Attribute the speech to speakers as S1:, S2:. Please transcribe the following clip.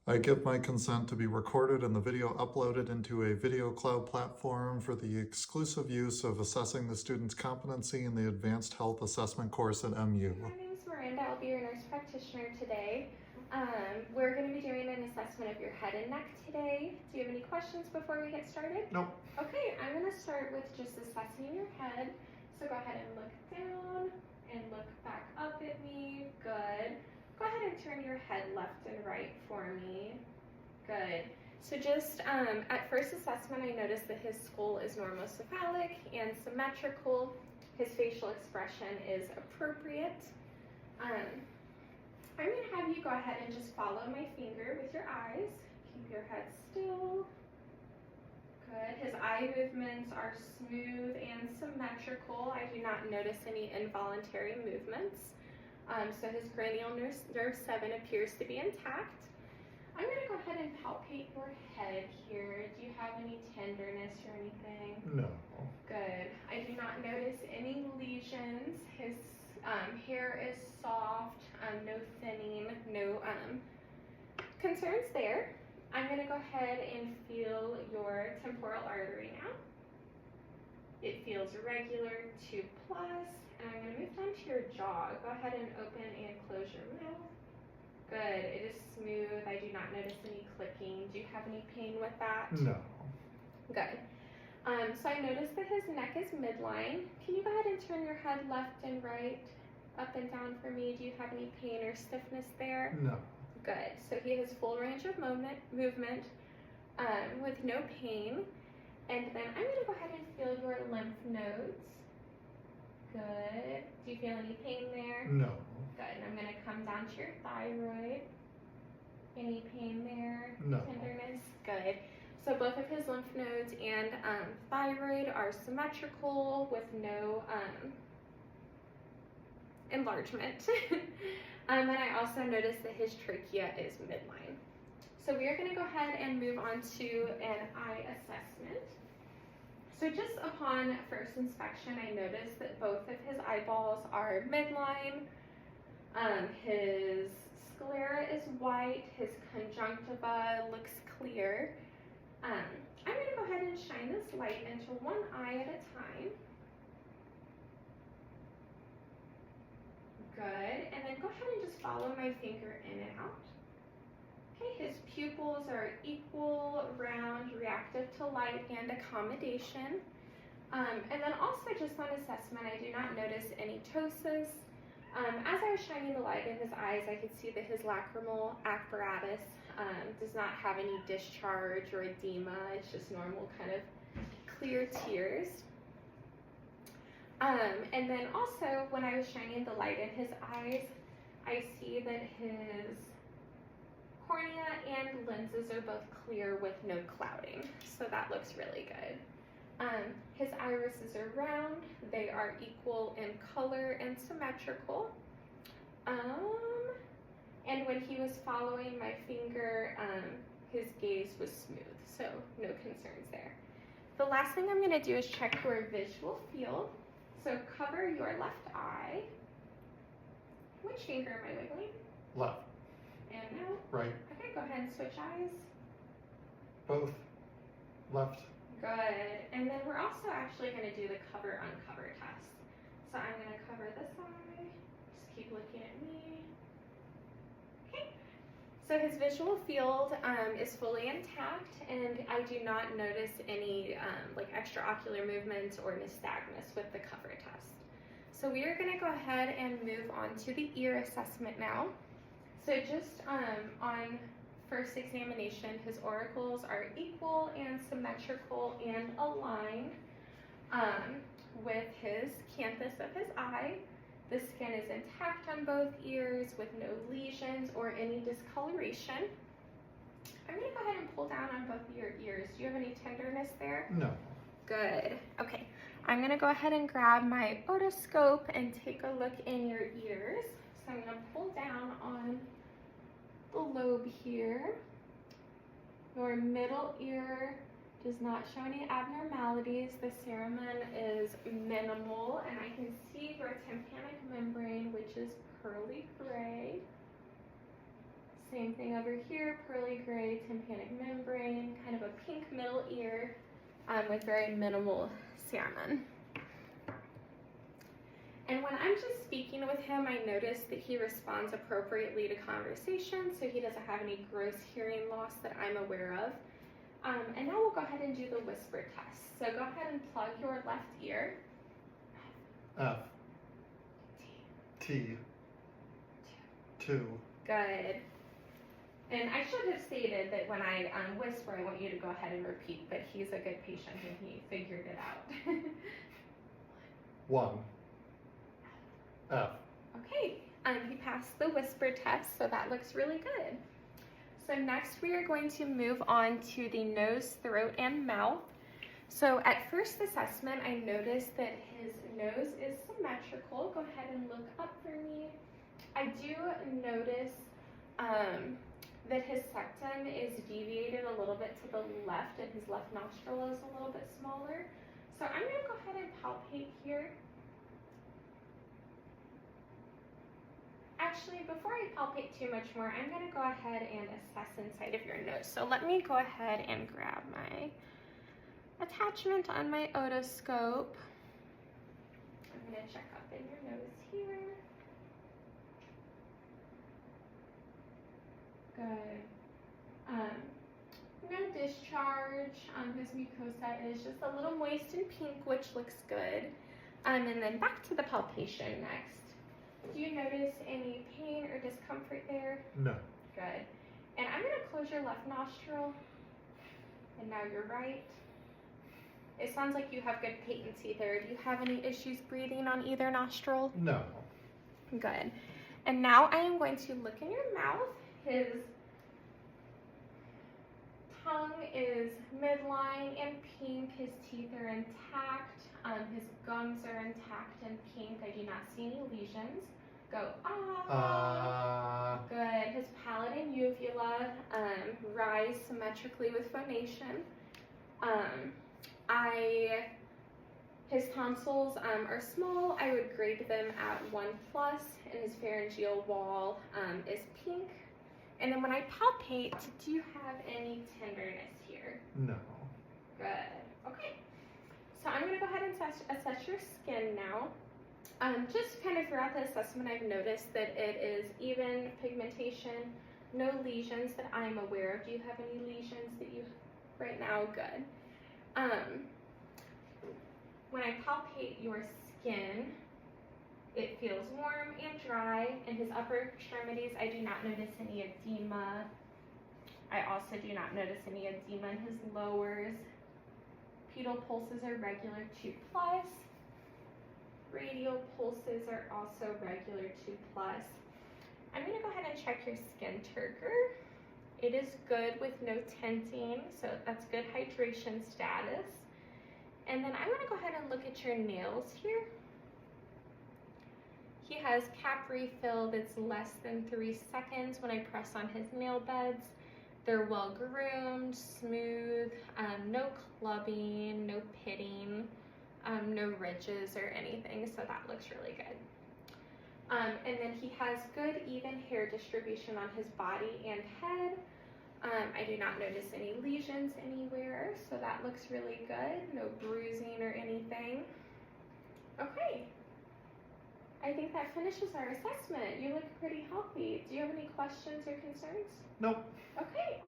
S1: I give my consent to be recorded and the video uploaded into a video cloud platform for the exclusive use of assessing the student's competency in the Advanced Health Assessment course at MU.
S2: My name is Miranda. I'll be your nurse practitioner today. We're going to be doing an assessment of your head and neck today. Do you have any questions before we get started?
S1: Nope.
S2: Okay, I'm going to start with just assessing your head. So go ahead and look down and look back up at me. Good. Go ahead and turn your head left and right for me. Good. So just at first assessment, I noticed that his skull is normocephalic and symmetrical. His facial expression is appropriate. I'm going to have you go ahead and just follow my finger with your eyes. Keep your head still. Good. His eye movements are smooth and symmetrical. I do not notice any involuntary movements. So his cranial nerve 7 appears to be intact. I'm going to go ahead and palpate your head here. Do you have any tenderness or anything?
S1: No.
S2: Good. I do not notice any lesions. His hair is soft, no thinning, no concerns there. I'm going to go ahead and feel your temporal artery now. It feels regular, 2+, and I'm going to move down to your jaw. Go ahead and open and close your mouth. Good. It is smooth. I do not notice any clicking. Do you have any pain with that?
S1: No.
S2: Good. So I noticed that his neck is midline. Can you go ahead and turn your head left and right, up and down for me? Do you have any pain or stiffness there?
S1: No. Good.
S2: So he has full range of movement with no pain. And then I'm going to go ahead and feel your lymph nodes. Good. Do you feel any pain there?
S1: No.
S2: Good. And I'm going to come down to your thyroid. Any pain there?
S1: No.
S2: Tenderness? Good. So both of his lymph nodes and thyroid are symmetrical with no enlargement. And I also noticed that his trachea is midline. So we are going to go ahead and move on to an eye assessment. So just upon first inspection, I noticed that both of his eyeballs are midline. His sclera is white. His conjunctiva looks clear. I'm going to go ahead and shine this light into one eye at a time. Good. And then go ahead and just follow my finger in and out. Okay, his pupils are equal, round, reactive to light, and accommodation. And then also just on assessment, I do not notice any ptosis. As I was shining the light in his eyes, I could see that his lacrimal apparatus does not have any discharge or edema. It's just normal kind of clear tears. And then also when I was shining the light in his eyes, I see that his cornea and lenses are both clear with no clouding. So that looks really good. His irises are round. They are equal in color and symmetrical. And when he was following my finger, his gaze was smooth, so no concerns there. The last thing I'm going to do is check your visual field. So cover your left eye. Which finger am I wiggling?
S1: Left.
S2: And now?
S1: Right.
S2: Okay, go ahead and switch eyes.
S1: Both. Left.
S2: Good. And then we're also actually going to do the cover-uncover test. So I'm going to cover this eye. Just keep looking at me. Okay. So his visual field is fully intact, and I do not notice any like extraocular movements or nystagmus with the cover test. So we are going to go ahead and move on to the ear assessment now. So just on first examination, his auricles are equal and symmetrical and aligned with his canthus of his eye. The skin is intact on both ears with no lesions or any discoloration. I'm going to go ahead and pull down on both of your ears. Do you have any tenderness there?
S1: No.
S2: Good. Okay. I'm going to go ahead and grab my otoscope and take a look in your ears. So I'm going to pull down on the lobe here. Your middle ear does not show any abnormalities. The cerumen is minimal, and I can see your tympanic membrane, which is pearly gray. Same thing over here, pearly tympanic membrane, kind of a pink middle ear with very minimal salmon. And when I'm just speaking with him, I notice that he responds appropriately to conversation, so he doesn't have any gross hearing loss that I'm aware of. And now we'll go ahead and do the whisper test. So go ahead and plug your left ear.
S1: F. T. 2.
S2: Good. And I should have stated that when I whisper, I want you to go ahead and repeat, but he's a good patient and he figured it out.
S1: 1. F.
S2: Okay, he passed the whisper test, so that looks really good. So next we are going to move on to the nose, throat, and mouth. So at first assessment, I noticed that his nose is symmetrical. Go ahead and look up for me. I do notice that his septum is deviated a little bit to the left and his left nostril is a little bit smaller. So I'm going to go ahead and palpate here. Actually, before I palpate too much more, I'm going to go ahead and assess inside of your nose. So let me go ahead and grab my attachment on my otoscope. I'm going to check up in your nose here. Good. No discharge. His mucosa is just a little moist and pink, which looks good. And then back to the palpation next. Do you notice any pain or discomfort there?
S1: No.
S2: Good. And I'm going to close your left nostril. And now your right. It sounds like you have good patency there. Do you have any issues breathing on either nostril?
S1: No.
S2: Good. And now I am going to look in your mouth. His tongue is midline and pink. His teeth are intact. His gums are intact and pink. I do not see any lesions. Go Good. His palate and uvula rise symmetrically with phonation. His tonsils are small. I would grade them at 1+, and his pharyngeal wall is pink. And then when I palpate, do you have any tenderness here?
S1: No.
S2: Good. Okay. So I'm going to go ahead and assess your skin now. Just kind of throughout the assessment, I've noticed that it is even pigmentation, no lesions that I'm aware of. Do you have any lesions that you, right now? Good. When I palpate your skin, it feels warm and dry. In his upper extremities, I do not notice any edema. I also do not notice any edema in his lowers. Pedal pulses are regular 2+. Radial pulses are also regular 2+. I'm going to go ahead and check your skin turgor. It is good with no tinting, so that's good hydration status. And then I'm going to go ahead and look at your nails here. He has cap refill that's less than 3 seconds when I press on his nail beds. They're well groomed, smooth, no clubbing, no pitting, no ridges or anything, so that looks really good. And then he has good even hair distribution on his body and head. I do not notice any lesions anywhere, so that looks really good. No bruising or anything. Okay. I think that finishes our assessment. You look pretty healthy. Do you have any questions or concerns?
S1: Nope.
S2: Okay.